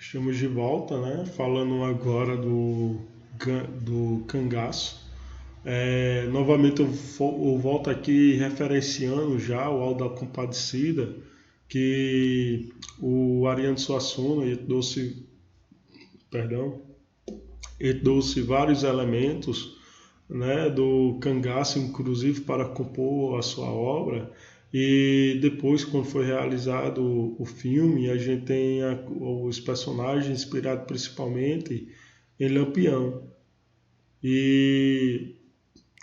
Estamos de volta, né? Falando agora do cangaço. Novamente eu volto aqui referenciando já o Auto da Compadecida, que o Ariano Suassuna perdão, ele trouxe vários elementos, né, do cangaço, inclusive para compor a sua obra. E depois, quando foi realizado o filme, a gente tem os personagens inspirados principalmente em Lampião. E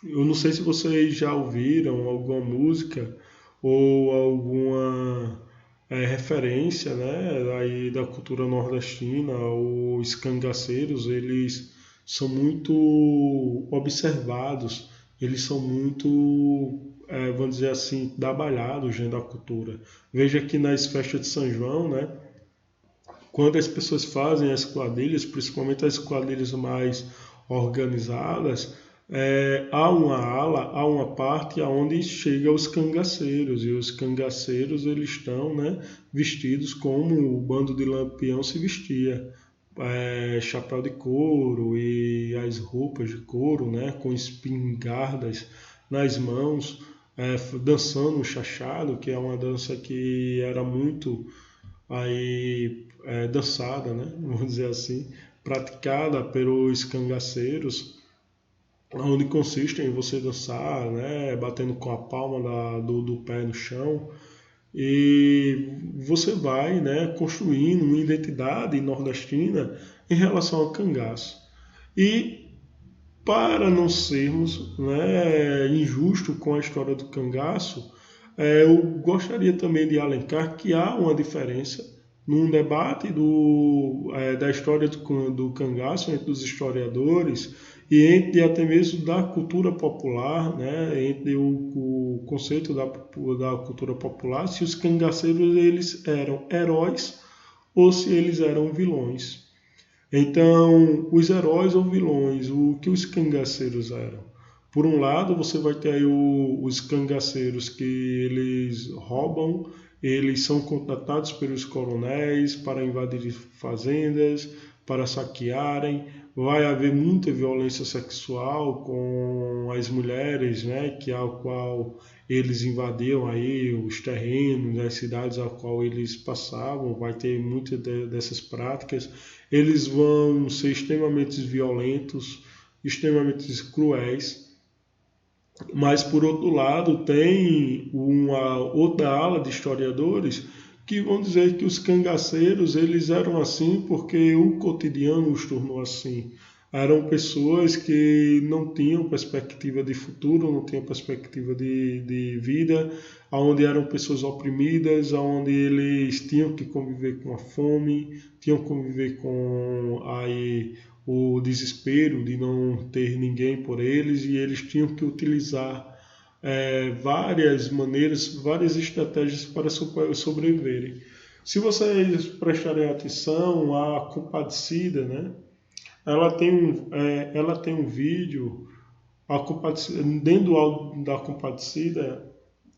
eu não sei se vocês já ouviram alguma música ou alguma referência, né, aí da cultura nordestina. Os cangaceiros, eles são muito observados, eles são muito, vamos dizer assim, trabalhados dentro da cultura. Veja que nas festas de São João, né, quando as pessoas fazem as quadrilhas, principalmente as quadrilhas mais organizadas, há uma ala, há uma parte aonde chega os cangaceiros, e os cangaceiros eles estão, né, vestidos como o bando de Lampião se vestia, chapéu de couro e as roupas de couro, né, com espingardas nas mãos, dançando o chachado, que é uma dança que era muito aí dançada, né, vamos dizer assim, praticada pelos cangaceiros, onde consiste em você dançar, né, batendo com a palma do pé no chão, e você vai, né, construindo uma identidade nordestina em relação ao cangaço. E para não sermos, né, injusto com a história do cangaço, eu gostaria também de alencar que há uma diferença num debate da história do cangaço entre os historiadores e entre até mesmo da cultura popular, né, entre o conceito da cultura popular, se os cangaceiros eles eram heróis ou se eles eram vilões. Então, os heróis ou vilões, o que os cangaceiros eram? Por um lado, você vai ter aí os cangaceiros que eles roubam, eles são contratados pelos coronéis para invadir fazendas, para saquearem. Vai haver muita violência sexual com as mulheres, né, que ao qual eles invadiam aí os terrenos, as cidades ao qual eles passavam. Vai ter muitas dessas práticas. Eles vão ser extremamente violentos, extremamente cruéis, mas por outro lado tem uma outra ala de historiadores que vão dizer que os cangaceiros eles eram assim porque o cotidiano os tornou assim. Eram pessoas que não tinham perspectiva de futuro, não tinham perspectiva de vida, onde eram pessoas oprimidas, onde eles tinham que conviver com a fome, tinham que conviver com o desespero de não ter ninguém por eles, e eles tinham que utilizar várias maneiras, várias estratégias para sobreviverem. Se vocês prestarem atenção, a Compadecida, né? Ela tem um vídeo, dentro do áudio da Compadecida,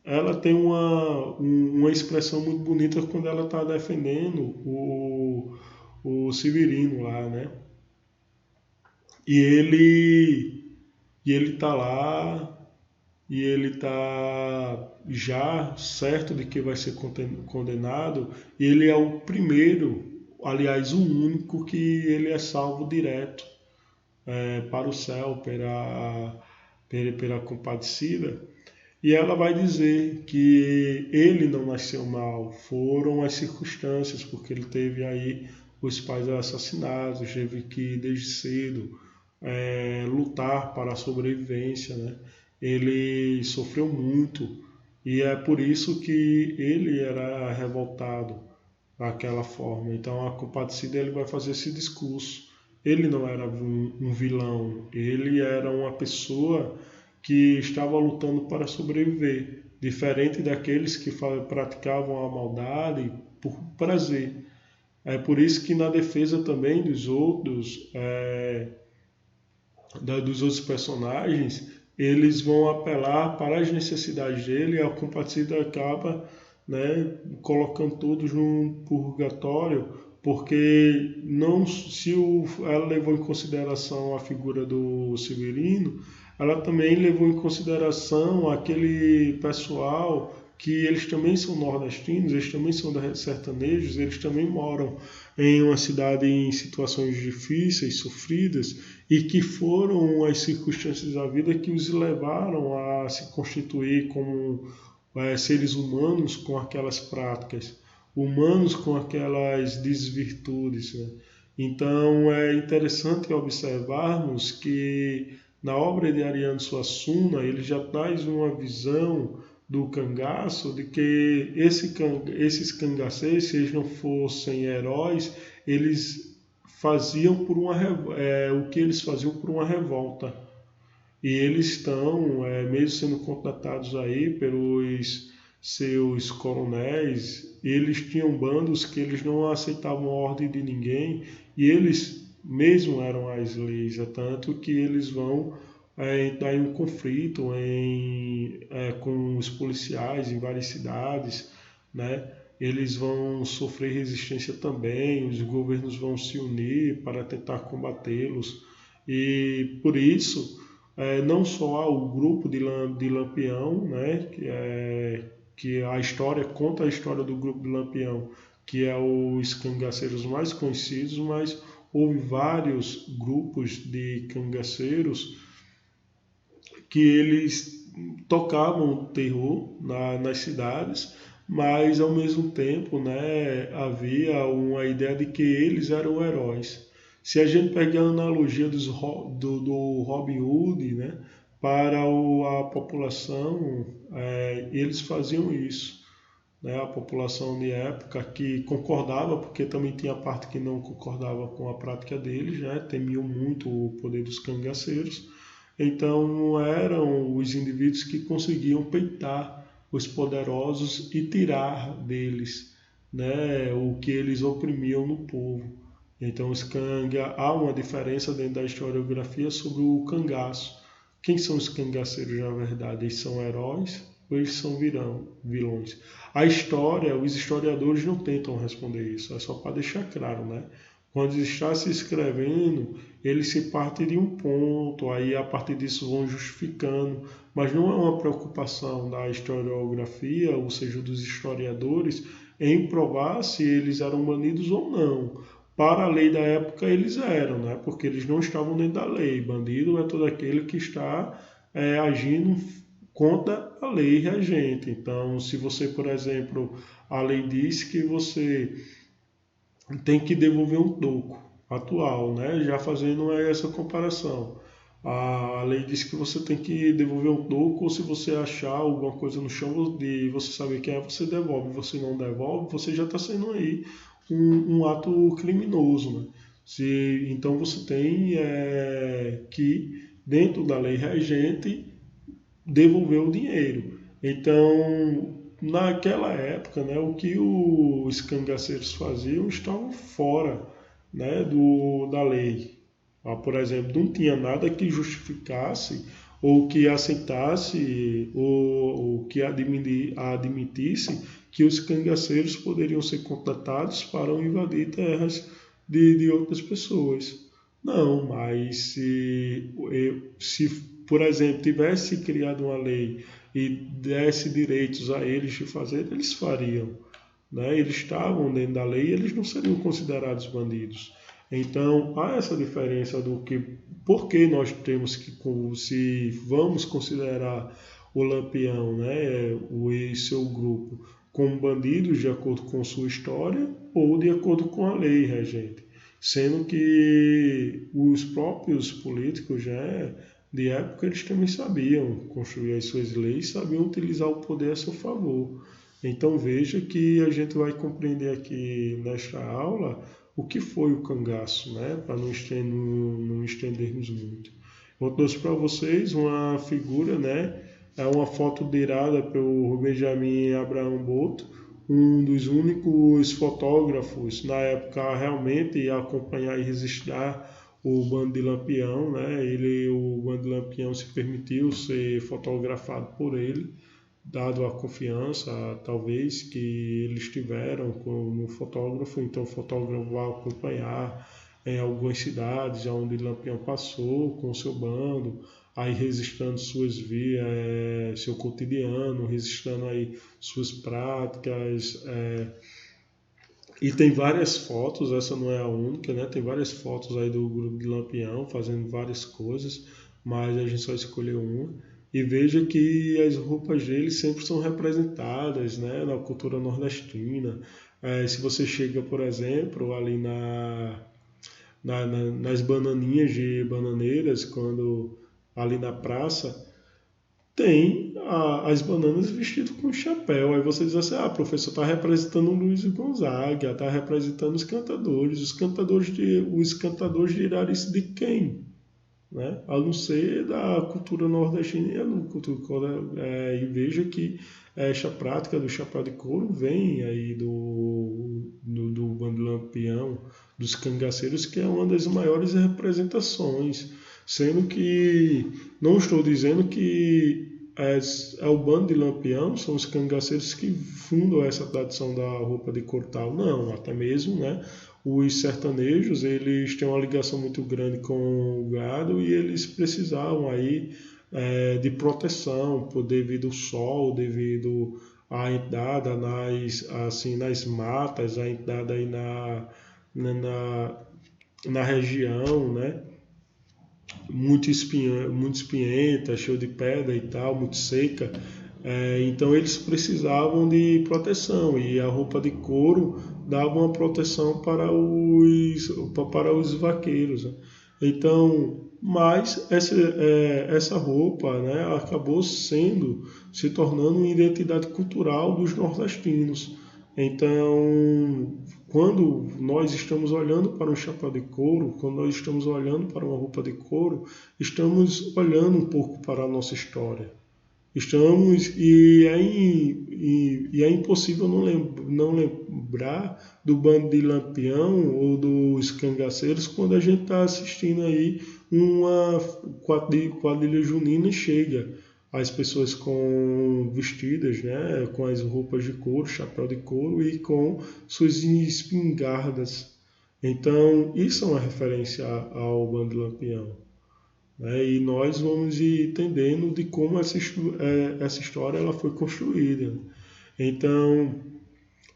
ela tem uma expressão muito bonita quando ela está defendendo o Severino lá, né? E ele tá lá e ele tá já certo de que vai ser condenado, e ele é o primeiro, aliás, o único que ele é salvo direto para o céu pela Compadecida. E ela vai dizer que ele não nasceu mal, foram as circunstâncias, porque ele teve aí os pais assassinados, teve que desde cedo lutar para a sobrevivência, né? Ele sofreu muito e é por isso que ele era revoltado daquela forma. Então a Compadecida ele vai fazer esse discurso. Ele não era um vilão, ele era uma pessoa que estava lutando para sobreviver, diferente daqueles que praticavam a maldade por prazer. É por isso que na defesa também dos outros personagens, eles vão apelar para as necessidades dele, e a Compadecida acaba, né, colocando todos num purgatório, porque não se ela levou em consideração a figura do Severino, ela também levou em consideração aquele pessoal que eles também são nordestinos, eles também são sertanejos, eles também moram em uma cidade em situações difíceis, sofridas, e que foram as circunstâncias da vida que os levaram a se constituir como seres humanos com aquelas práticas, humanos com aquelas desvirtudes. Né? Então é interessante observarmos que na obra de Ariano Suassuna ele já traz uma visão do cangaço de que esses cangaceiros, se eles não fossem heróis, eles faziam por uma o que eles faziam por uma revolta. E eles estão, mesmo sendo contratados aí pelos seus coronéis, eles tinham bandos que eles não aceitavam a ordem de ninguém e eles mesmo eram as leis, é tanto que eles vão entrar em um conflito com os policiais em várias cidades, né? Eles vão sofrer resistência também, os governos vão se unir para tentar combatê-los e por isso não só o grupo de Lampião, né, que a história conta a história do grupo de Lampião, que é os cangaceiros mais conhecidos, mas houve vários grupos de cangaceiros que eles tocavam terror nas cidades, mas ao mesmo tempo, né, havia uma ideia de que eles eram heróis. Se a gente pegar a analogia do Robin Hood, né, para a população, eles faziam isso. Né, a população de época que concordava, porque também tinha parte que não concordava com a prática deles, né, temiam muito o poder dos cangaceiros. Então eram os indivíduos que conseguiam peitar os poderosos e tirar deles, né, o que eles oprimiam no povo. Então os há uma diferença dentro da historiografia sobre o cangaço. Quem são os cangaceiros na verdade? Eles são heróis ou eles são vilões? A história, os historiadores não tentam responder isso, é só para deixar claro, né? Quando está se escrevendo, ele se parte de um ponto, aí a partir disso vão justificando, mas não é uma preocupação da historiografia, ou seja, dos historiadores, em provar se eles eram banidos ou não. Para a lei da época eles eram, né? Porque eles não estavam dentro da lei. Bandido é todo aquele que está agindo contra a lei regente. Então, se você, por exemplo, a lei diz que você tem que devolver um toco atual, né? Já fazendo essa comparação. A lei diz que você tem que devolver um toco ou se você achar alguma coisa no chão e você saber quem é, você devolve. Você não devolve, você já está sendo aí um ato criminoso, né? Então você tem que, dentro da lei regente, devolver o dinheiro. Então, naquela época, né, o que os cangaceiros faziam estavam fora, né, da lei. Por exemplo, não tinha nada que justificasse ou que aceitasse ou que admitisse que os cangaceiros poderiam ser contratados para invadir terras de outras pessoas. Não, mas se, por exemplo, tivesse criado uma lei e desse direitos a eles de fazer, eles fariam. Né? Eles estavam dentro da lei e eles não seriam considerados bandidos. Então, há essa diferença do que, por que nós temos que, se vamos considerar o Lampião, né, e seu grupo, como bandidos de acordo com sua história ou de acordo com a lei regente. Sendo que os próprios políticos de época eles também sabiam construir as suas leis, sabiam utilizar o poder a seu favor. Então veja que a gente vai compreender aqui nesta aula o que foi o cangaço, né? Para não estendermos muito. Eu trouxe para vocês uma figura, né? É uma foto tirada pelo Benjamin Abraham Boto, um dos únicos fotógrafos na época a realmente acompanhar e registrar o bando de Lampião, né? O bando de Lampião se permitiu ser fotografado por ele, dado a confiança, talvez, que eles tiveram no fotógrafo, então o fotógrafo vai acompanhar em algumas cidades onde Lampião passou com o seu bando, aí registrando suas vias, seu cotidiano, registrando aí suas práticas, e tem várias fotos, essa não é a única, né? Tem várias fotos aí do grupo de Lampião fazendo várias coisas, mas a gente só escolheu uma. E veja que as roupas deles sempre são representadas, né, na cultura nordestina. Se você chega, por exemplo, ali nas bananinhas de bananeiras, quando ali na praça, tem as bananas vestidas com chapéu. Aí você diz assim, professor, está representando o Luiz Gonzaga, está representando os cantadores. Os cantadores de Irarice de quem? Né? A não ser da cultura nordestina, e veja que esta prática do chapéu de couro vem aí do bando lampião, dos cangaceiros, que é uma das maiores representações, sendo que não estou dizendo que é o bando de Lampião, são os cangaceiros que fundam essa tradição da roupa de couro tal. Não, até mesmo, né? Os sertanejos, eles têm uma ligação muito grande com o gado e eles precisavam aí de proteção devido ao sol, devido à entrada nas matas, a entrada aí na, na, na região, né? Muito espinhenta, cheio de pedra e tal, muito seca. Então eles precisavam de proteção e a roupa de couro dava uma proteção para os vaqueiros. Né? Então, mas essa roupa, né, acabou se tornando uma identidade cultural dos nordestinos. Então, quando nós estamos olhando para um chapéu de couro, quando nós estamos olhando para uma roupa de couro, estamos olhando um pouco para a nossa história. E é impossível não lembrar do bando de Lampião ou dos cangaceiros quando a gente está assistindo aí uma quadrilha junina chega. As pessoas vestidas, né, com as roupas de couro, chapéu de couro e com suas espingardas. Então, isso é uma referência ao bando de Lampião. Né? E nós vamos ir entendendo de como essa história ela foi construída. Então,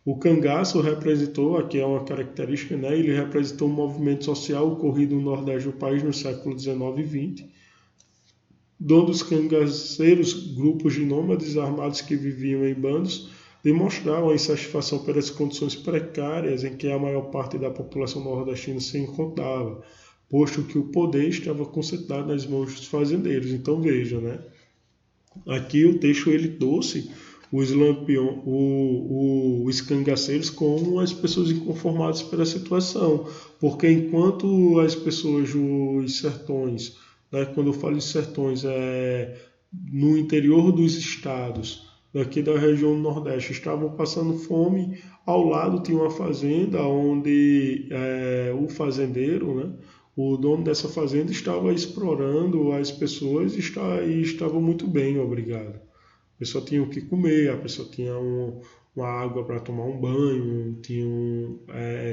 o cangaço representou, aqui é uma característica, né? Ele representou um movimento social ocorrido no Nordeste do país no século XIX e XX, onde os cangaceiros, grupos de nômades armados que viviam em bandos, demonstravam a insatisfação pelas condições precárias em que a maior parte da população nordestina se encontrava, posto que o poder estava concentrado nas mãos dos fazendeiros. Então veja, né? Aqui o texto ele trouxe os cangaceiros como as pessoas inconformadas pela situação, porque enquanto as pessoas dos sertões, né, quando eu falo de sertões, no interior dos estados, daqui da região do Nordeste, estavam passando fome, ao lado tinha uma fazenda onde o fazendeiro, né, o dono dessa fazenda estava explorando as pessoas e estava muito bem, obrigado. A pessoa tinha o que comer, a pessoa tinha uma água para tomar um banho,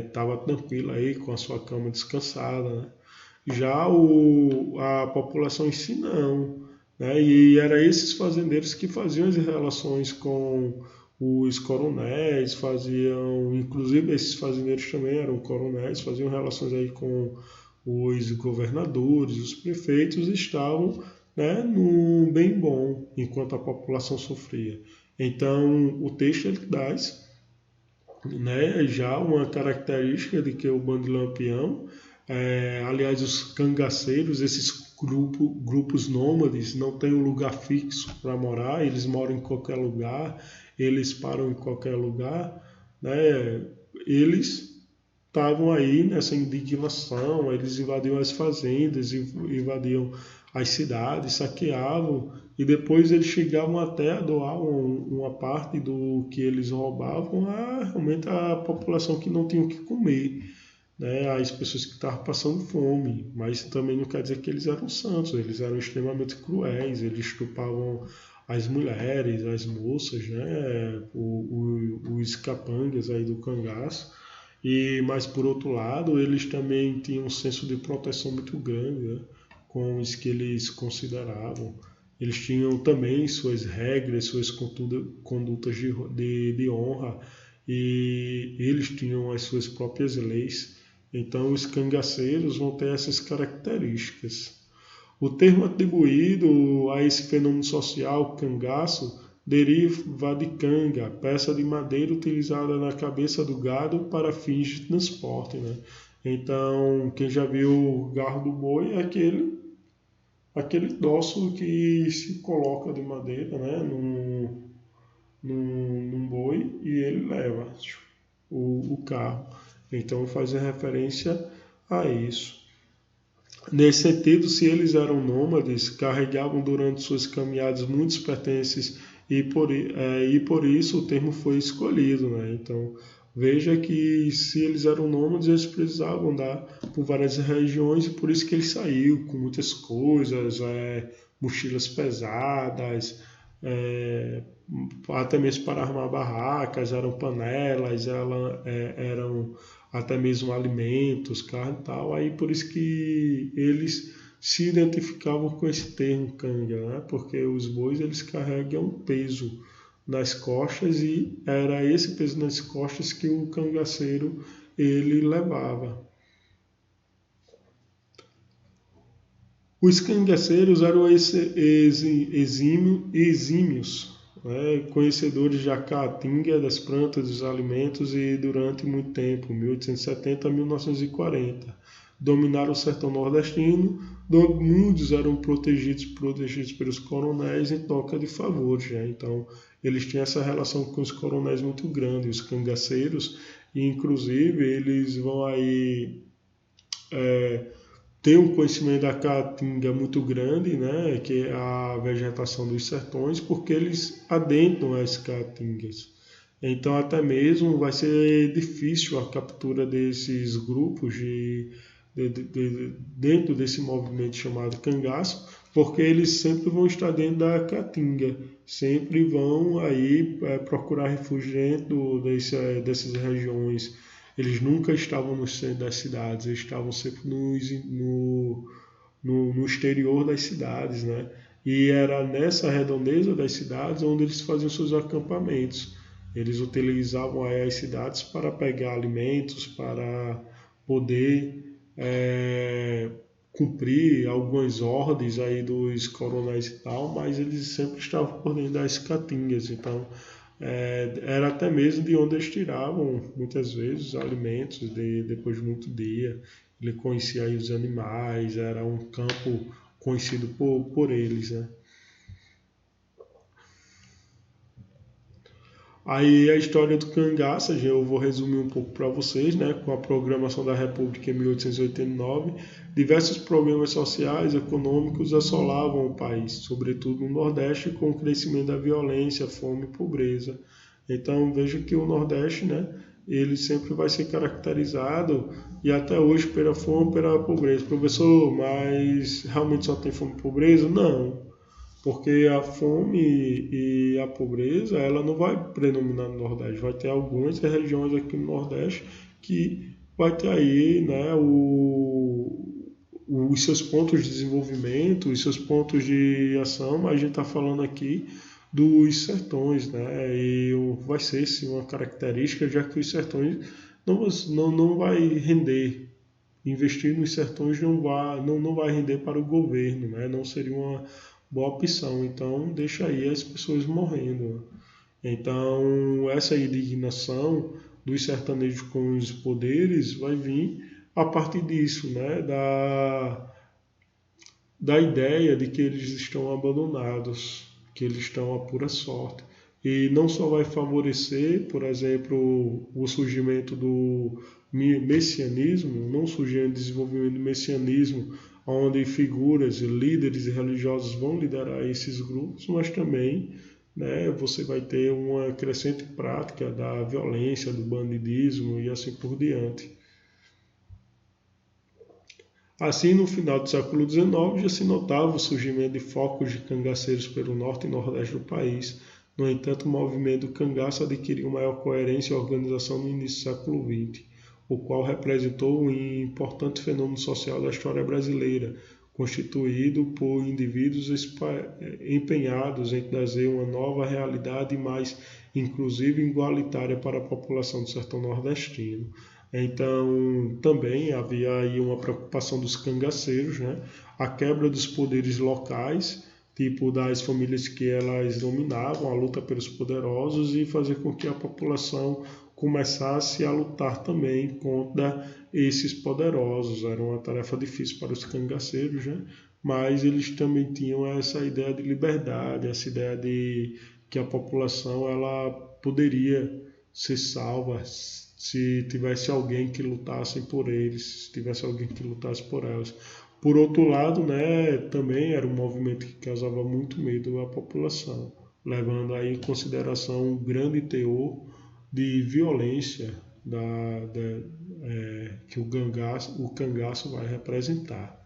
estava tranquila aí com a sua cama descansada. Né? Já a população em si não. Né? E eram esses fazendeiros que faziam as relações com os coronéis, inclusive esses fazendeiros também eram coronéis, faziam relações aí com os governadores, os prefeitos estavam, né, num bem bom, enquanto a população sofria. Então, o texto ele traz, né, já uma característica de que o bando de Lampião, aliás, os cangaceiros, esses grupos nômades, não têm um lugar fixo para morar, eles moram em qualquer lugar, eles param em qualquer lugar, né, eles estavam aí nessa indignação, eles invadiam as fazendas, invadiam as cidades, saqueavam e depois eles chegavam até a doar uma parte do que eles roubavam a realmente a população que não tinha o que comer, né? As pessoas que estavam passando fome, mas também não quer dizer que eles eram santos, eles eram extremamente cruéis, eles estupravam as mulheres, as moças, né? Os capangas aí do cangaço. Mas por outro lado, eles também tinham um senso de proteção muito grande, né? Com os que eles consideravam. Eles tinham também suas regras, suas condutas de honra, e eles tinham as suas próprias leis. Então, os cangaceiros vão ter essas características. O termo atribuído a esse fenômeno social, cangaço, deriva de canga, peça de madeira utilizada na cabeça do gado para fins de transporte, né? Então, quem já viu o garro do boi é aquele dorso que se coloca de madeira, né, num boi, e ele leva o carro. Então faz referência a isso. Nesse sentido, se eles eram nômades, carregavam durante suas caminhadas muitos pertences e por isso o termo foi escolhido, né? Então, veja que se eles eram nômades, eles precisavam andar por várias regiões e por isso que ele saiu com muitas coisas, mochilas pesadas, é, até mesmo para armar barracas, eram panelas, eram até mesmo alimentos, carne e tal. Aí por isso que eles se identificavam com esse termo canga, né? Porque os bois eles carregam um peso nas costas e era esse peso nas costas que o cangaceiro ele levava. Os cangaceiros eram exímios, né, conhecedores de caatinga, das plantas, dos alimentos e durante muito tempo, 1870 a 1940, dominaram o sertão nordestino, onde muitos eram protegidos pelos coronéis em troca de favores. Né? Então, eles tinham essa relação com os coronéis muito grande, os cangaceiros, e inclusive eles vão aí ter um conhecimento da caatinga muito grande, né, que é a vegetação dos sertões, porque eles adentram as caatingas. Então, até mesmo vai ser difícil a captura desses grupos dentro desse movimento chamado cangaço, porque eles sempre vão estar dentro da caatinga, sempre vão aí procurar refúgio dentro dessas regiões. Eles nunca estavam no centro das cidades, eles estavam sempre no exterior das cidades, né? E era nessa redondeza das cidades onde eles faziam seus acampamentos. Eles utilizavam aí as cidades para pegar alimentos, para poder cumprir algumas ordens aí dos coronéis e tal, mas eles sempre estavam por dentro das caatingas. Então, era até mesmo de onde eles tiravam, muitas vezes, os alimentos depois de muito dia. Ele conhecia aí os animais, era um campo conhecido por eles, né? Aí a história do cangaço, eu vou resumir um pouco para vocês, né? Com a programação da República em 1889, diversos problemas sociais e econômicos assolavam o país, sobretudo no Nordeste, com o crescimento da violência, fome e pobreza. Então veja que o Nordeste, né? Ele sempre vai ser caracterizado e até hoje pela fome e pela pobreza. Professor, mas realmente só tem fome e pobreza? Não. Porque a fome e a pobreza, ela não vai predominar no Nordeste. Vai ter algumas regiões aqui no Nordeste que vai ter aí, né, os seus pontos de desenvolvimento, os seus pontos de ação, mas a gente está falando aqui dos sertões, né, e vai ser sim uma característica, já que os sertões não vai render. Investir nos sertões não vai render para o governo, né? Não seria uma boa opção. Então, deixa aí as pessoas morrendo. Então, essa indignação dos sertanejos com os poderes vai vir a partir disso, né? Da ideia de que eles estão abandonados, que eles estão à pura sorte. E não só vai favorecer, por exemplo, o surgimento do messianismo, não surgir o desenvolvimento do messianismo, onde figuras, líderes religiosos vão liderar esses grupos, mas também, né, você vai ter uma crescente prática da violência, do bandidismo e assim por diante. Assim, no final do século XIX, já se notava o surgimento de focos de cangaceiros pelo norte e nordeste do país. No entanto, o movimento do cangaço adquiriu maior coerência e organização no início do século XX, o qual representou um importante fenômeno social da história brasileira, constituído por indivíduos empenhados em trazer uma nova realidade mais inclusiva e igualitária para a população do sertão nordestino. Então, também havia aí uma preocupação dos cangaceiros, né? A quebra dos poderes locais, tipo das famílias que elas dominavam, a luta pelos poderosos e fazer com que a população começasse a lutar também contra esses poderosos. Era uma tarefa difícil para os cangaceiros, né? Mas eles também tinham essa ideia de liberdade, essa ideia de que a população ela poderia ser salva se tivesse alguém que lutasse por eles, se tivesse alguém que lutasse por elas. Por outro lado, né, também era um movimento que causava muito medo à população, levando aí em consideração um grande teor de violência que o cangaço vai representar.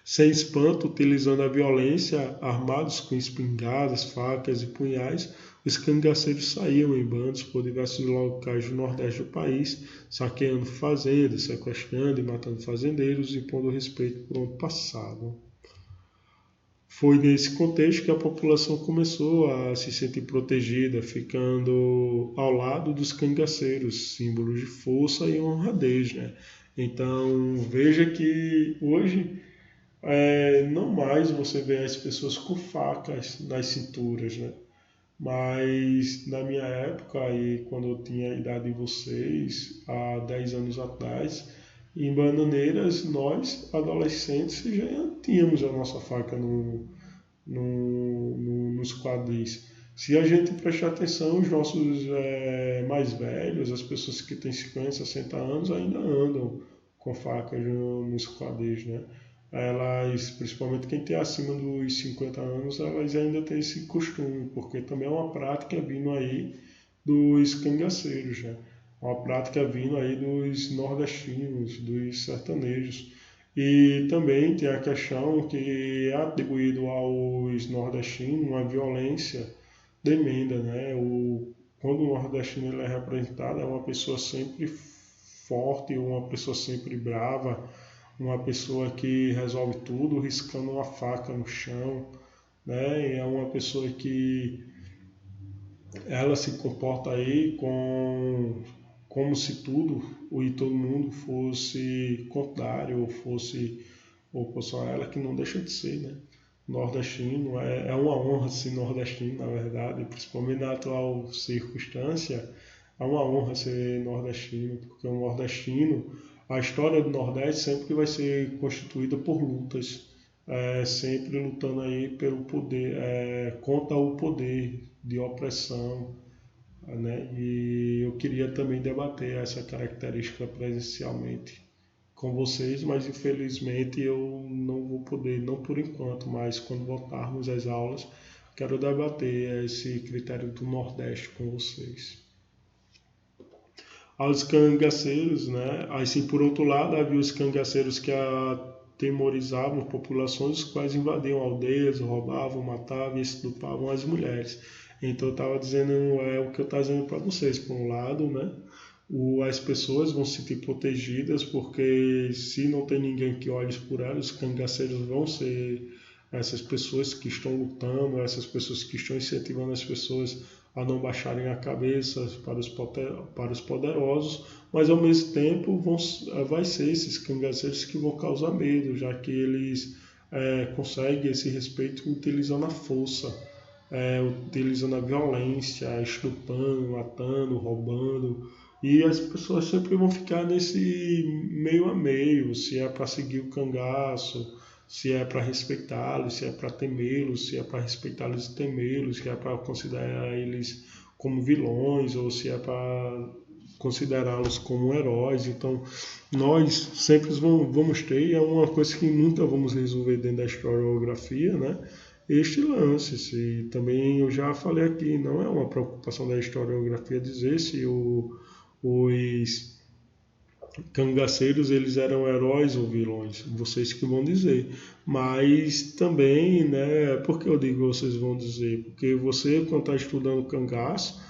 Sem espanto, utilizando a violência, armados com espingardas, facas e punhais, os cangaceiros saíam em bandos por diversos locais do nordeste do país, saqueando fazendas, sequestrando e matando fazendeiros, impondo respeito por onde passavam. Foi nesse contexto que a população começou a se sentir protegida, ficando ao lado dos cangaceiros, símbolos de força e honradez, né? Então, veja que hoje não mais você vê as pessoas com facas nas cinturas, né? Mas na minha época, e quando eu tinha a idade de vocês, há 10 anos atrás, em Bananeiras, nós, adolescentes, já tínhamos a nossa faca nos quadris. Se a gente prestar atenção, os nossos mais velhos, as pessoas que têm 50, 60 anos, ainda andam com facas nos quadris, né? Elas, principalmente quem tem acima dos 50 anos, elas ainda têm esse costume, porque também é uma prática vindo aí dos cangaceiros, né? Uma prática vindo aí dos nordestinos, dos sertanejos. E também tem a questão que é atribuído aos nordestinos uma violência tremenda, né? Quando o nordestino ele é representado, é uma pessoa sempre forte, uma pessoa sempre brava, uma pessoa que resolve tudo riscando uma faca no chão, né? E é uma pessoa que ela se comporta aí como se tudo e todo mundo fosse contrário ou fosse oposição a ela, que não deixa de ser, né? Nordestino, é uma honra ser nordestino, na verdade, principalmente na atual circunstância, é uma honra ser nordestino, porque o nordestino, a história do Nordeste sempre vai ser constituída por lutas, sempre lutando aí pelo poder, contra o poder de opressão, né? E eu queria também debater essa característica presencialmente com vocês, mas infelizmente eu não vou poder, não por enquanto, mas quando voltarmos às aulas, quero debater esse critério do Nordeste com vocês. Aos cangaceiros, né? Assim, por outro lado, havia os cangaceiros que atemorizavam populações, os quais invadiam aldeias, roubavam, matavam e estupravam as mulheres. Então, eu estava dizendo, o que eu estava dizendo para vocês, por um lado, né? As pessoas vão se sentir protegidas, porque se não tem ninguém que olhe por elas, os cangaceiros vão ser essas pessoas que estão lutando, essas pessoas que estão incentivando as pessoas a não baixarem a cabeça para os poderosos, mas ao mesmo tempo vai ser esses cangaceiros que vão causar medo, já que eles conseguem esse respeito utilizando a força, utilizando a violência, estupando, matando, roubando. E as pessoas sempre vão ficar nesse meio a meio, se é para seguir o cangaço, se é para respeitá-los, se é para temê-los, se é para respeitá-los e temê-los, se é para considerar eles como vilões ou se é para considerá-los como heróis. Então, nós sempre vamos ter, e é uma coisa que nunca vamos resolver dentro da historiografia, né? Este lance, se também eu já falei aqui, não é uma preocupação da historiografia dizer se os cangaceiros eles eram heróis ou vilões, vocês que vão dizer. Mas também, né, por que eu digo vocês vão dizer? Porque você, quando está estudando cangaço,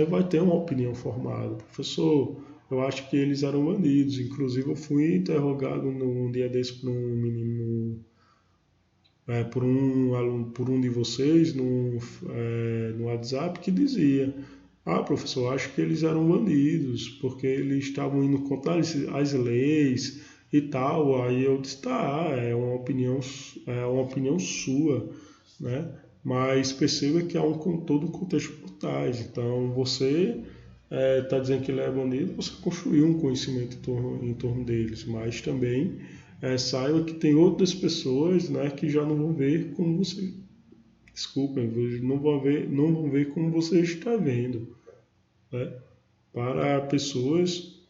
vai ter uma opinião formada. Professor, eu acho que eles eram bandidos. Inclusive, eu fui interrogado num dia desse por um menino, por um aluno, por um de vocês no WhatsApp que dizia: ah, professor, acho que eles eram bandidos, porque eles estavam indo contra as leis e tal. Aí eu disse: tá, é uma opinião sua, né? Mas perceba que há todo um contexto por trás. Então você está dizendo que ele é bandido, você construiu um conhecimento em torno deles, mas também saiba que tem outras pessoas, né, que já não vão ver como você. Desculpem, não vão ver como você está vendo, né? Para pessoas,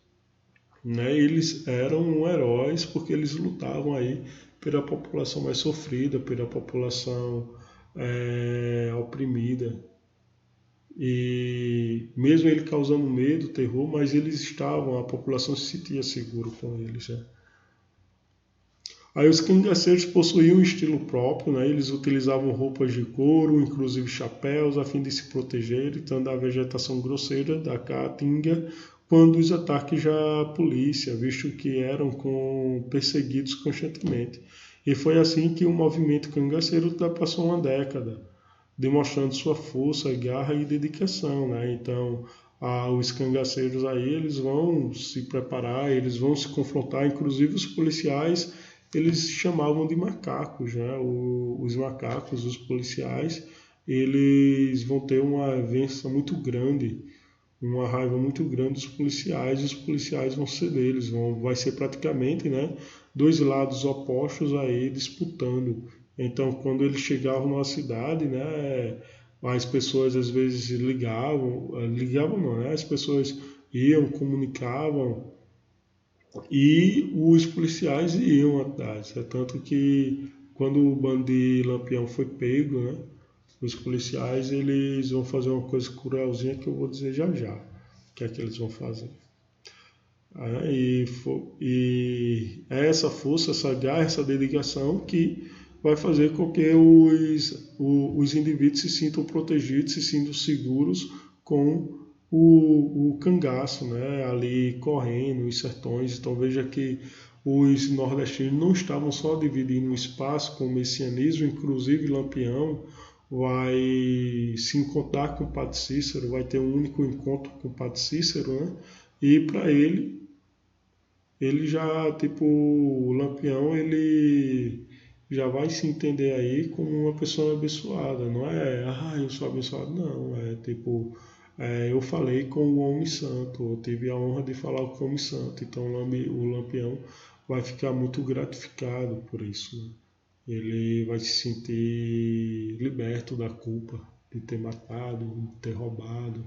né, eles eram heróis porque eles lutavam aí pela população mais sofrida, pela população oprimida. E mesmo ele causando medo, terror, mas eles estavam, a população se sentia seguro com eles. Né? Aí os cangaceiros possuíam um estilo próprio, né? Eles utilizavam roupas de couro, inclusive chapéus, a fim de se proteger, evitando a vegetação grosseira da caatinga quando os ataques da polícia, visto que eram perseguidos constantemente. E foi assim que o movimento cangaceiro ultrapassou uma década, demonstrando sua força, garra e dedicação, né? Então, os cangaceiros aí, eles vão se preparar, eles vão se confrontar, inclusive os policiais, eles chamavam de macacos, né? Os macacos, os policiais, eles vão ter uma vença muito grande, uma raiva muito grande dos policiais, e os policiais vão ser deles, vai ser praticamente, né, dois lados opostos aí disputando. Então, quando eles chegavam numa cidade, né, as pessoas às vezes ligavam não, né, as pessoas iam, comunicavam e os policiais iam atrás. É tanto que quando o bando de Lampião foi pego, né, os policiais eles vão fazer uma coisa cruelzinha que eu vou dizer já já, que é que eles vão fazer. E é essa força, essa garra, essa dedicação que vai fazer com que os indivíduos se sintam protegidos, se sintam seguros com o cangaço, né, ali correndo, os sertões. Então veja que os nordestinos não estavam só dividindo o espaço com o messianismo, inclusive Lampião vai se encontrar com o Padre Cícero, vai ter um único encontro com o Padre Cícero, né? E para ele já, tipo, o Lampião, ele já vai se entender aí como uma pessoa abençoada, não é, eu sou abençoado, não, é tipo, eu falei com o homem santo, eu tive a honra de falar com o homem santo, então o Lampião vai ficar muito gratificado por isso, né? Ele vai se sentir liberto da culpa de ter matado, de ter roubado,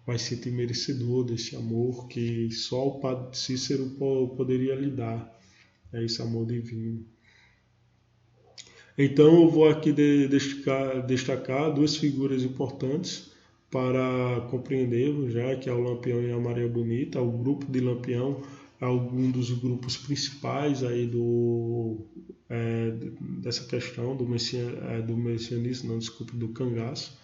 vai se sentir merecedor desse amor que só o Padre Cícero poderia lhe dar, é esse amor divino. Então eu vou aqui destacar duas figuras importantes para compreendermos, já que é o Lampião e a Maria Bonita. O grupo de Lampião é um dos grupos principais aí dessa questão do messianismo, não, desculpe, do cangaço,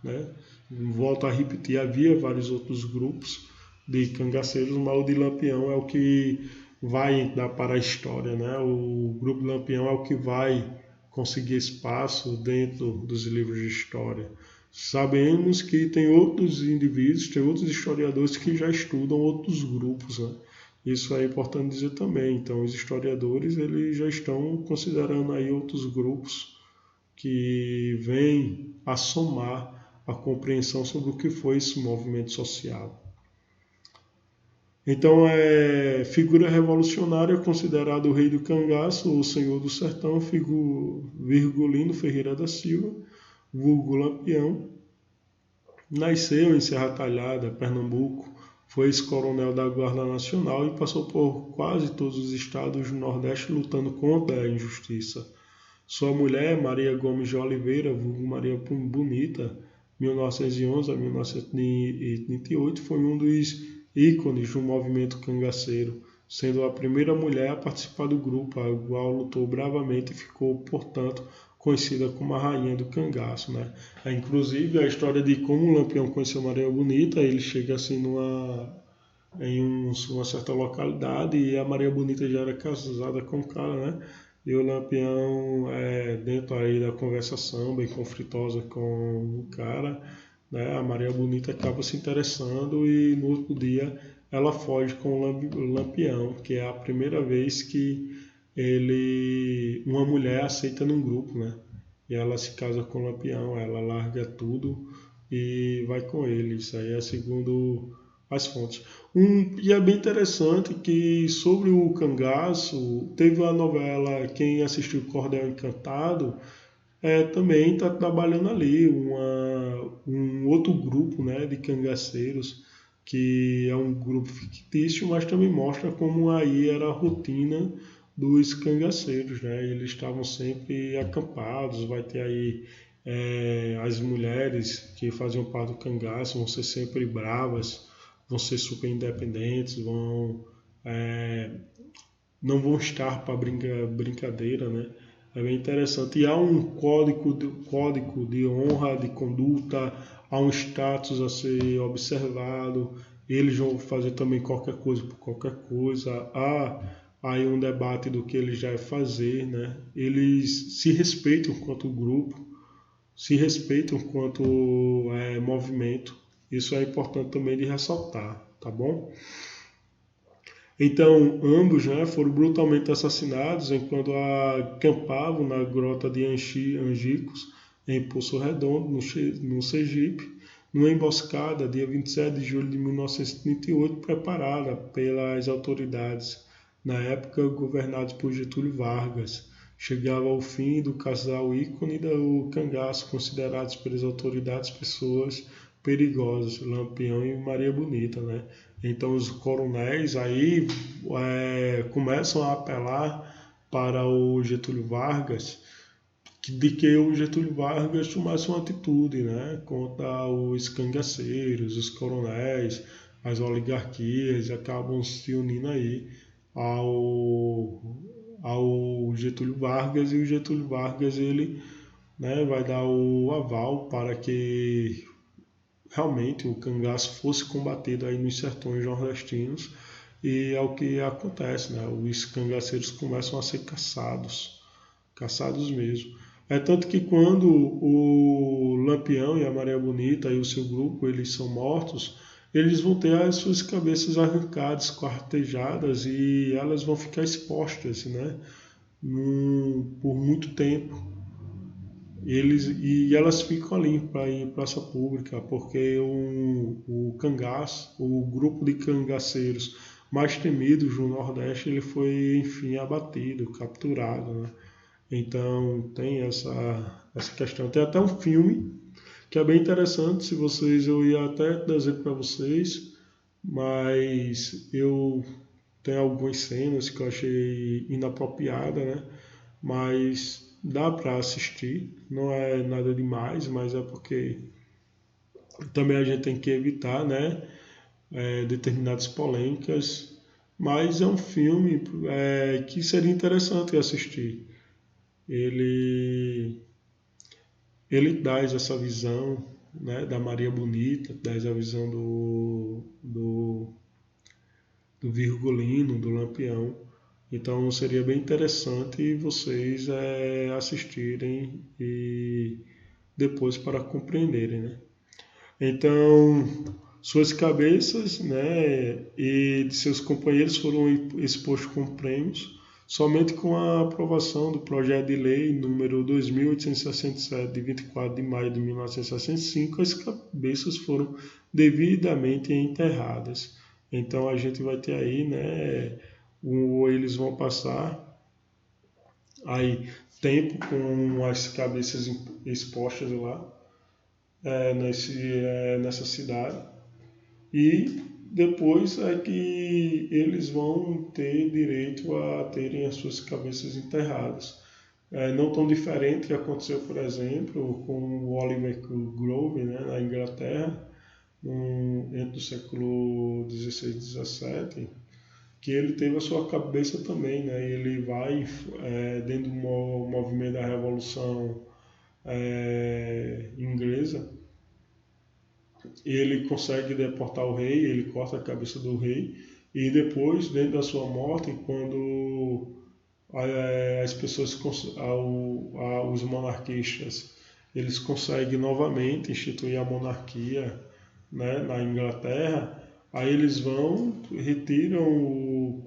né? Volto a repetir, havia vários outros grupos de cangaceiros, mas o de Lampião é o que vai dar para a história, né? O grupo de Lampião é o que vai conseguir espaço dentro dos livros de história. Sabemos que tem outros indivíduos, tem outros historiadores que já estudam outros grupos, né? Isso é importante dizer também. Então, os historiadores eles já estão considerando aí outros grupos que vêm a somar a compreensão sobre o que foi esse movimento social. Então, figura revolucionária considerado o rei do cangaço, o senhor do sertão, Virgulino Ferreira da Silva, vulgo Lampião. Nasceu em Serra Talhada, Pernambuco, foi ex-coronel da Guarda Nacional e passou por quase todos os estados do Nordeste lutando contra a injustiça. Sua mulher, Maria Gomes de Oliveira, vulgo Maria Bonita, 1911 a 1938, foi um dos ícones do movimento cangaceiro, sendo a primeira mulher a participar do grupo, a qual lutou bravamente e ficou, portanto, conhecida como a Rainha do Cangaço, né? Inclusive, a história de como o Lampião conheceu Maria Bonita, ele chega assim uma certa localidade e a Maria Bonita já era casada com o cara, né? E o Lampião, dentro aí da conversação bem conflitosa com o cara, né? A Maria Bonita acaba se interessando e no outro dia ela foge com o Lampião, que é a primeira vez que uma mulher aceita num grupo, né? E ela se casa com o Lampião, ela larga tudo e vai com ele. Isso aí é segundo as fontes. E é bem interessante que sobre o cangaço, teve uma novela, quem assistiu Cordel Encantado, também está trabalhando ali um outro grupo, né, de cangaceiros, que é um grupo fictício, mas também mostra como aí era a rotina dos cangaceiros, né? Eles estavam sempre acampados, vai ter aí as mulheres que faziam parte do cangaço vão ser sempre bravas, vão ser super independentes, é, não vão estar para brincadeira, né? É bem interessante. E há um código de honra, de conduta, há um status a ser observado. Eles vão fazer também qualquer coisa por qualquer coisa. Há aí um debate do que eles devem fazer, né? Eles se respeitam quanto grupo, se respeitam quanto movimento. Isso é importante também de ressaltar, tá bom? Então, ambos, né, foram brutalmente assassinados enquanto acampavam na grota de Angicos, em Poço Redondo, no Sergipe, numa emboscada, dia 27 de julho de 1938, preparada pelas autoridades, na época governadas por Getúlio Vargas. Chegava ao fim do casal ícone do cangaço, considerados pelas autoridades pessoas perigosas, Lampião e Maria Bonita, né? Então os coronéis aí começam a apelar para o Getúlio Vargas, de que o Getúlio Vargas tomasse uma atitude, né, contra os cangaceiros, os coronéis, as oligarquias, acabam se unindo aí ao Getúlio Vargas, e o Getúlio Vargas ele, né, vai dar o aval para que realmente o cangaço fosse combatido aí nos sertões nordestinos, e é o que acontece, né? Os cangaceiros começam a ser caçados mesmo. É tanto que quando o Lampião e a Maria Bonita e o seu grupo eles são mortos, eles vão ter as suas cabeças arrancadas, quartejadas, e elas vão ficar expostas, né? Por muito tempo. E elas ficam ali em praça pública, porque o cangaço, o grupo de cangaceiros mais temidos do Nordeste, ele foi, enfim, abatido, capturado, né? Então tem essa questão. Tem até um filme que é bem interessante, se vocês, eu ia até trazer para vocês, mas eu tenho algumas cenas que eu achei inapropriada, né? Mas dá para assistir, não é nada demais, mas é porque também a gente tem que evitar, né, determinadas polêmicas, mas é um filme que seria interessante assistir. Ele, ele traz essa visão, né, da Maria Bonita, traz a visão do Virgulino, do Lampião. Então seria bem interessante vocês assistirem e depois para compreenderem, né? Então suas cabeças, né, e de seus companheiros foram expostos como prêmios somente com a aprovação do projeto de lei número 2.867 de 24 de maio de 1965, as cabeças foram devidamente enterradas. Então a gente vai ter aí, né, eles vão passar aí tempo com as cabeças expostas lá nessa cidade, e depois é que eles vão ter direito a terem as suas cabeças enterradas. Não tão diferente que aconteceu, por exemplo, com o Oliver Cromwell, né, na Inglaterra, entre o século XVI e XVII, que ele teve a sua cabeça também, né? E ele vai dentro do movimento da Revolução Inglesa, e ele consegue deportar o rei, ele corta a cabeça do rei, e depois, dentro da sua morte, quando as pessoas, os monarquistas, eles conseguem novamente instituir a monarquia, né, na Inglaterra, aí eles vão, retiram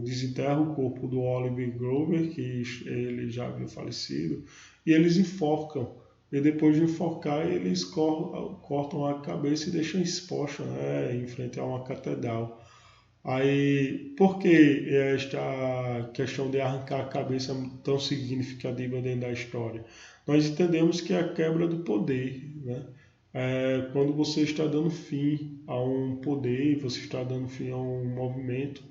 desenterram o corpo do Oliver Grover, que ele já havia falecido, e eles enforcam. E depois de enforcar, eles cortam a cabeça e deixam exposta, né, em frente a uma catedral. Aí, por que esta questão de arrancar a cabeça é tão significativa dentro da história? Nós entendemos que é a quebra do poder, né? Quando você está dando fim a um poder, você está dando fim a um movimento,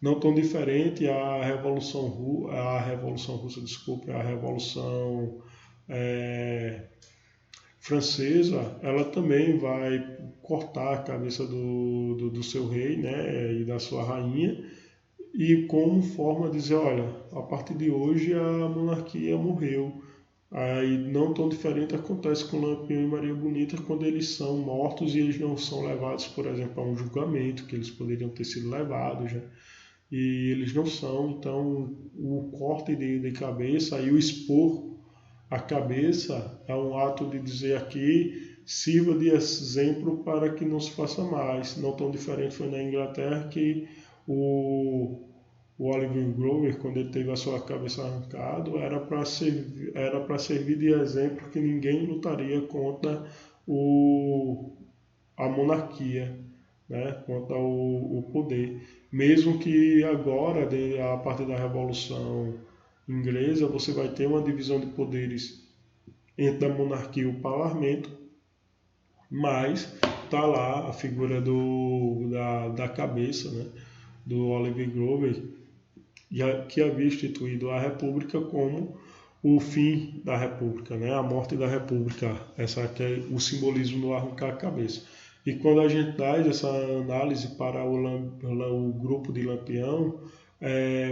não tão diferente a Revolução Russa, desculpe, a Revolução é, francesa, ela também vai cortar a cabeça do seu rei, né, e da sua rainha, e como forma de dizer, olha, a partir de hoje a monarquia morreu. Aí não tão diferente acontece com Lampião e Maria Bonita quando eles são mortos e eles não são levados, por exemplo, a um julgamento, que eles poderiam ter sido levados, né? E eles não são, então o corte de cabeça e o expor a cabeça é um ato de dizer aqui, sirva de exemplo para que não se faça mais. Não tão diferente foi na Inglaterra que o Oliver Grover, quando ele teve a sua cabeça arrancada, era para servir de exemplo que ninguém lutaria contra a monarquia, né, contra o poder. Mesmo que agora, a partir da Revolução Inglesa, você vai ter uma divisão de poderes entre a monarquia e o parlamento, mas está lá a figura da cabeça, né, do Oliver Grover, que havia instituído a República como o fim da República, né? A morte da República, essa que é o simbolismo do arrancar a cabeça. E quando a gente traz essa análise para o grupo de Lampião,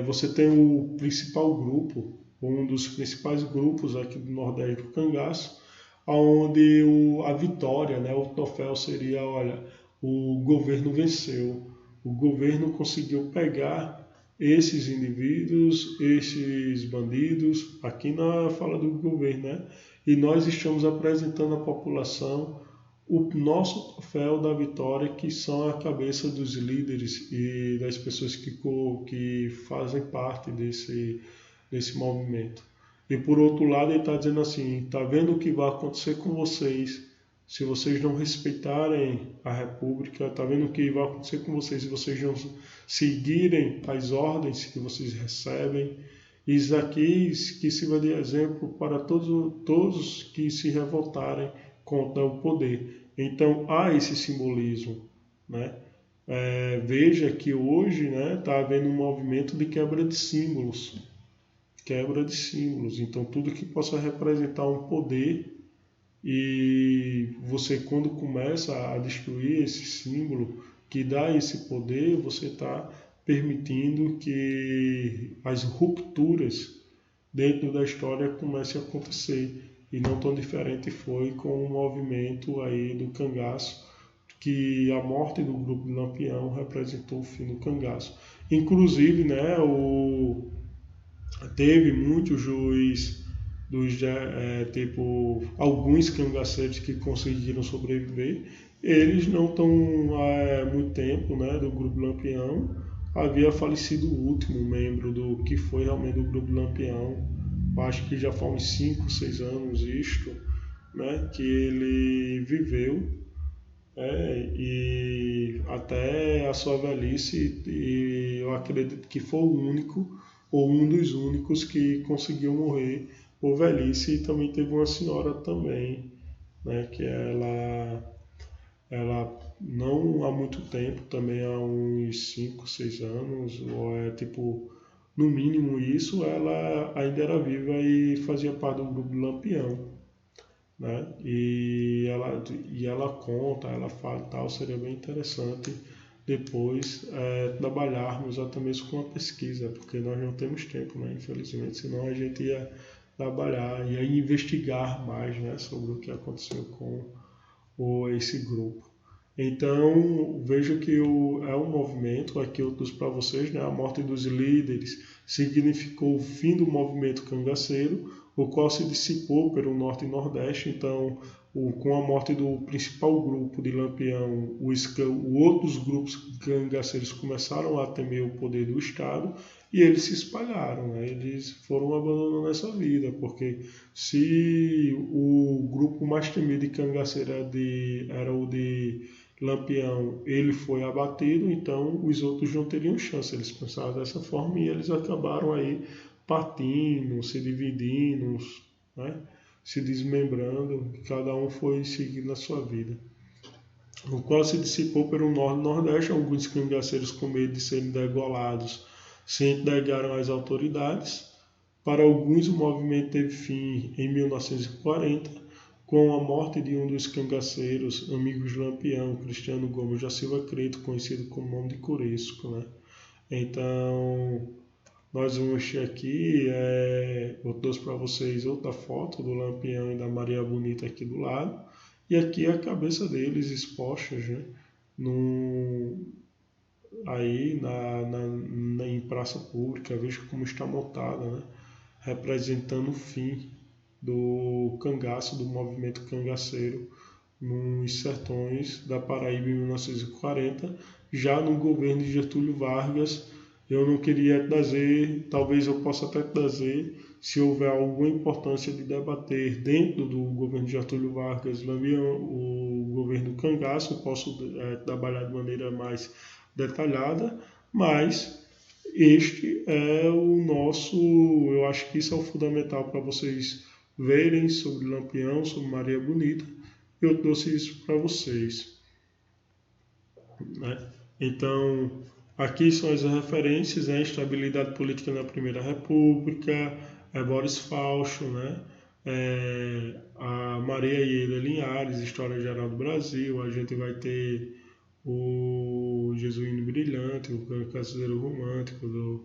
você tem o principal grupo, um dos principais grupos aqui do Nordeste do cangaço, onde a vitória, né, o troféu seria, olha, o governo venceu, o governo conseguiu pegar esses indivíduos, esses bandidos, aqui na fala do governo, né? E nós estamos apresentando à população o nosso troféu da vitória, que são a cabeça dos líderes e das pessoas que fazem parte desse movimento. E por outro lado, ele está dizendo assim: está vendo o que vai acontecer com vocês se vocês não respeitarem a República? Está vendo o que vai acontecer com vocês se vocês não seguirem as ordens que vocês recebem? Isso aqui que sirva de exemplo para todos que se revoltarem contra o poder. Então há esse simbolismo, né? Veja que hoje, né, está havendo um movimento de quebra de símbolos. Então tudo que possa representar um poder, e você, quando começa a destruir esse símbolo que dá esse poder, você está permitindo que as rupturas dentro da história comecem a acontecer. E não tão diferente foi com o movimento aí do cangaço, que a morte do grupo de Lampião representou o fim do cangaço. Inclusive, né, teve muito juiz tipo alguns cangaceiros que conseguiram sobreviver. Eles não estão há muito tempo, né, do grupo Lampião. Havia falecido o último membro do que foi realmente do grupo Lampião. Acho que já faz uns 5, 6 anos isto, né, que ele viveu, e até a sua velhice, e eu acredito que foi o único ou um dos únicos que conseguiu morrer por velhice. E também teve uma senhora também, né, que ela não há muito tempo, também há uns 5, 6 anos, ou tipo, no mínimo isso, ela ainda era viva e fazia parte do grupo Lampião, né? E ela conta, ela fala e tal, seria bem interessante depois trabalharmos até mesmo com a pesquisa, porque nós não temos tempo, né? Infelizmente, senão a gente ia trabalhar e aí investigar mais, né, sobre o que aconteceu com esse grupo. Então, vejo que é um movimento, aqui eu trouxe para vocês, né, a morte dos líderes significou o fim do movimento cangaceiro, o qual se dissipou pelo norte e nordeste. Então, com a morte do principal grupo de Lampião, os outros grupos cangaceiros começaram a temer o poder do Estado e eles se espalharam, né? Eles foram abandonando essa vida, porque se o grupo mais temido de cangaceiro era o de Lampião, ele foi abatido, então os outros não teriam chance. Eles pensaram dessa forma e eles acabaram aí partindo, se dividindo, né? Se desmembrando, cada um foi seguindo a sua vida. O qual se dissipou pelo norte e nordeste, alguns cangaceiros com medo de serem degolados se entregaram às autoridades. Para alguns, o movimento teve fim em 1940, com a morte de um dos cangaceiros, amigos de Lampião, Cristiano Gomes da Silva Creto, conhecido como nome de Curesco, né? Então, nós vamos ter aqui, eu trouxe para vocês outra foto do Lampião e da Maria Bonita aqui do lado, e aqui a cabeça deles expostas, né? Aí em praça pública, veja como está montada, né? Representando o fim do cangaço, do movimento cangaceiro nos sertões da Paraíba em 1940, já no governo de Getúlio Vargas. Eu não queria trazer, talvez eu possa até trazer, se houver alguma importância de debater dentro do governo de Getúlio Vargas, o governo cangaço, eu posso trabalhar de maneira mais detalhada, mas este é o nosso, eu acho que isso é o fundamental para vocês verem sobre Lampião, sobre Maria Bonita. Eu trouxe isso para vocês, né? Então, aqui são as referências, né? Estabilidade política na Primeira República, Boris Fausto, né? A Maria Ieda Linhares, História Geral do Brasil. A gente vai ter o Jesuíno Brilhante, o Cancioneiro Romântico do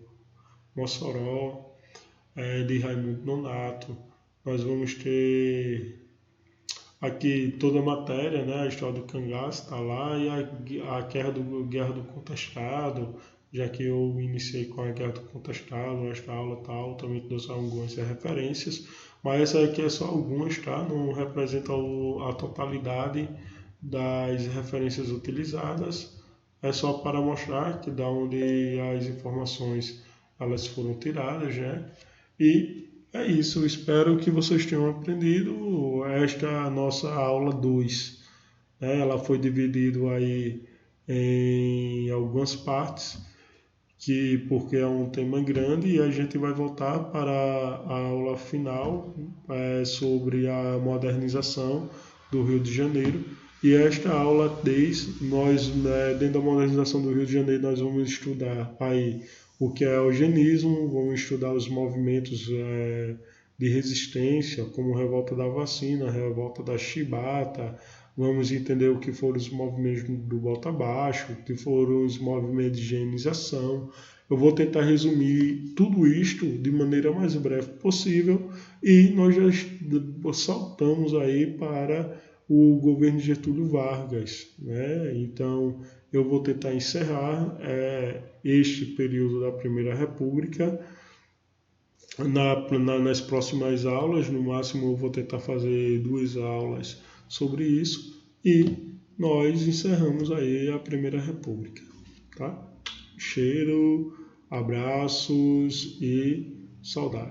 Mossoró, de Raimundo Nonato. Nós vamos ter aqui toda a matéria, né? A história do cangaço está lá, e a Guerra do Contestado, já que eu iniciei com a Guerra do Contestado, esta aula tal, também trouxe algumas referências, mas essa aqui é só algumas, tá? Não representa a totalidade das referências utilizadas, é só para mostrar que da onde as informações elas foram tiradas, né? E é isso, espero que vocês tenham aprendido esta nossa aula 2, né? Ela foi dividida aí em algumas partes, porque é um tema grande, e a gente vai voltar para a aula final sobre a modernização do Rio de Janeiro. E esta aula 3, nós, dentro da modernização do Rio de Janeiro, nós vamos estudar aí o que é eugenismo, vamos estudar os movimentos de resistência, como a revolta da vacina, a revolta da chibata, vamos entender o que foram os movimentos do Bota Abaixo, o que foram os movimentos de higienização. Eu vou tentar resumir tudo isto de maneira mais breve possível, e nós já saltamos aí para o governo de Getúlio Vargas, né? Então, eu vou tentar encerrar este período da Primeira República nas próximas aulas. No máximo, eu vou tentar fazer 2 aulas sobre isso, e nós encerramos aí a Primeira República, tá? Cheiro, abraços e saudades.